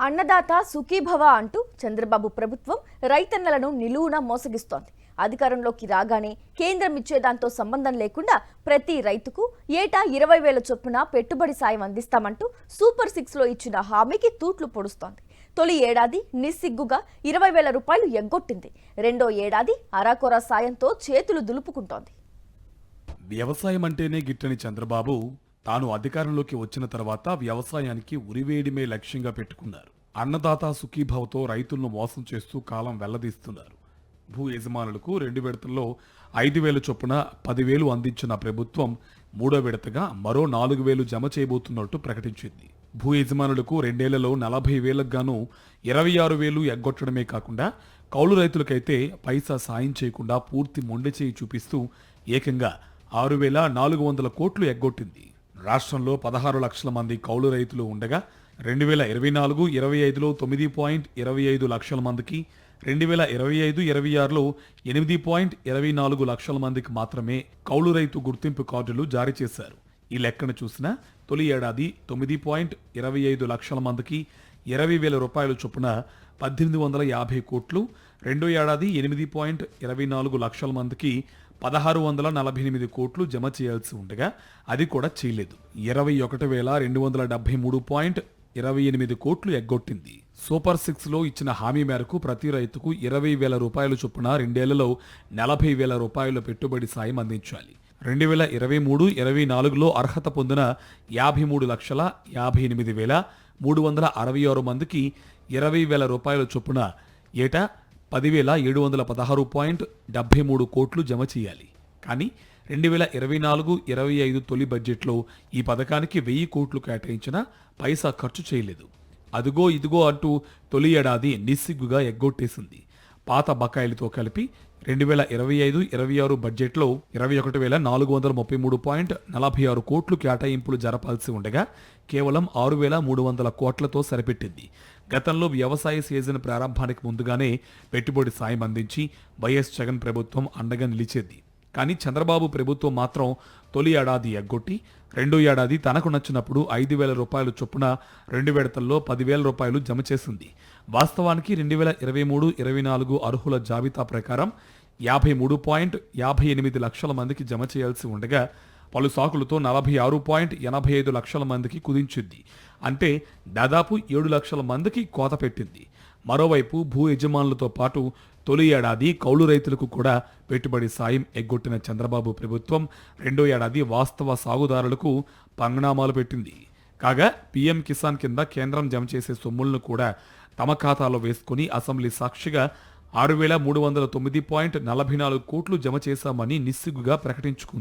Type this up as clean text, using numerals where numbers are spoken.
అన్నదాత సుఖీభవ అంటూ చంద్రబాబు ప్రభుత్వం రైతన్నలను నిలువున మోసగిస్తోంది. అధికారంలోకి రాగానే కేంద్రం ఇచ్చేదాంతో సంబంధం లేకుండా ప్రతి రైతుకు ఏటా 20,000 చొప్పున పెట్టుబడి సాయం అందిస్తామంటూ సూపర్ 6లో ఇచ్చిన హామీకి తూట్లు పొడుస్తోంది. తొలి ఏడాది నిస్సిగ్గుగా 20,000 రూపాయలు ఎగ్గొట్టింది. రెండో ఏడాది అరాకొరా సాయంతో చేతులు దులుపుకుంటోంది. వ్యవసాయం అంటేనే గిట్టని చంద్రబాబు తాను అధికారంలోకి వచ్చిన తర్వాత వ్యవసాయానికి ఉరివేయడమే లక్ష్యంగా పెట్టుకున్నారు. అన్నదాత సుఖీభావతో రైతులను మోసం చేస్తూ కాలం వెల్లదీస్తున్నారు. భూ యజమానులకు 2 విడతల్లో 5,000 చొప్పున 10,000 అందించిన ప్రభుత్వం మూడో విడతగా మరో 4,000 జమ చేయబోతున్నట్టు ప్రకటించింది. భూ యజమానులకు 2 ఏళ్లలో 40,000కు గాను 26,000 ఎగ్గొట్టడమే కాకుండా కౌలు రైతులకైతే పైసా సాయం చేయకుండా పూర్తి మొండె చేయి చూపిస్తూ ఏకంగా 6,400 కోట్లు ఎగ్గొట్టింది. రాష్ట్రంలో 16 లక్షల మంది కౌలు రైతులు ఉండగా 2024-25లో 9.25 లక్షల మందికి, 2025-26లో 8.24 లక్షల మందికి మాత్రమే కౌలు రైతు గుర్తింపు కార్డులు జారీ చేశారు. ఈ లెక్కను చూసినా తొలి ఏడాది 9.25 లక్షల మందికి 20,000 రూపాయల చొప్పున 1,850 కోట్లు, రెండో ఏడాది 8.24 లక్షల మందికి 1,648 కోట్లు జమ చేయాల్సి ఉండగా అది కూడా చేయలేదు. 21,273.28 కోట్లు ఎగ్గొట్టింది. సూపర్ 6లో ఇచ్చిన హామీ మేరకు ప్రతి రైతుకు 20,000 రూపాయల చొప్పున 2 ఏళ్లలో 40,000 రూపాయల పెట్టుబడి సాయం అందించాలి. 2023-24లో అర్హత పొందిన 53,58,366 మందికి 20,000 రూపాయల చొప్పున ఏటా 10,716.73 కోట్లు జమ చేయాలి. కానీ 2024-25 తొలి బడ్జెట్లో ఈ పథకానికి 1,000 కోట్లు కేటాయించిన పైసా ఖర్చు చేయలేదు. అదుగో ఇదిగో అంటూ తొలి ఏడాది నిస్సిగ్గుగా ఎగ్గొట్టేసింది. పాత బకాయిలతో కలిపి 2025-26 బడ్జెట్లో 21,433.46 కోట్లు కేటాయింపులు జరపాల్సి ఉండగా కేవలం 6,300 కోట్లతో సరిపెట్టింది. గతంలో వ్యవసాయ సీజన్ ప్రారంభానికి ముందుగానే పెట్టుబడి సాయం అందించి వైఎస్ జగన్ ప్రభుత్వం అండగా నిలిచేది. కానీ చంద్రబాబు ప్రభుత్వం మాత్రం తొలి ఏడాది ఎగ్గొట్టి రెండో ఏడాది తనకు నచ్చినప్పుడు 5,000 రూపాయల చొప్పున 2 విడతల్లో 10,000 రూపాయలు జమ చేసింది. వాస్తవానికి 2023-24 అర్హుల జాబితా ప్రకారం 53.58 లక్షల మందికి జమ చేయాల్సి ఉండగా పలు సాకులతో 46.85 లక్షల మందికి కుదించింది. అంటే దాదాపు 7 లక్షల మందికి కోత పెట్టింది. మరోవైపు భూ యజమానులతో పాటు తొలి ఏడాది కౌలు రైతులకు కూడా పెట్టుబడి సాయం ఎగ్గొట్టిన చంద్రబాబు ప్రభుత్వం రెండో ఏడాది వాస్తవ సాగుదారులకు పంగనామాలు పెట్టింది. కాగా పీఎం కిసాన్ కింద కేంద్రం జమ చేసే సొమ్ములను కూడా తమ ఖాతాలో వేసుకుని అసెంబ్లీ సాక్షిగా 6,309.44 కోట్లు జమ చేశామని నిస్సిగ్గుగా ప్రకటించుకుంది.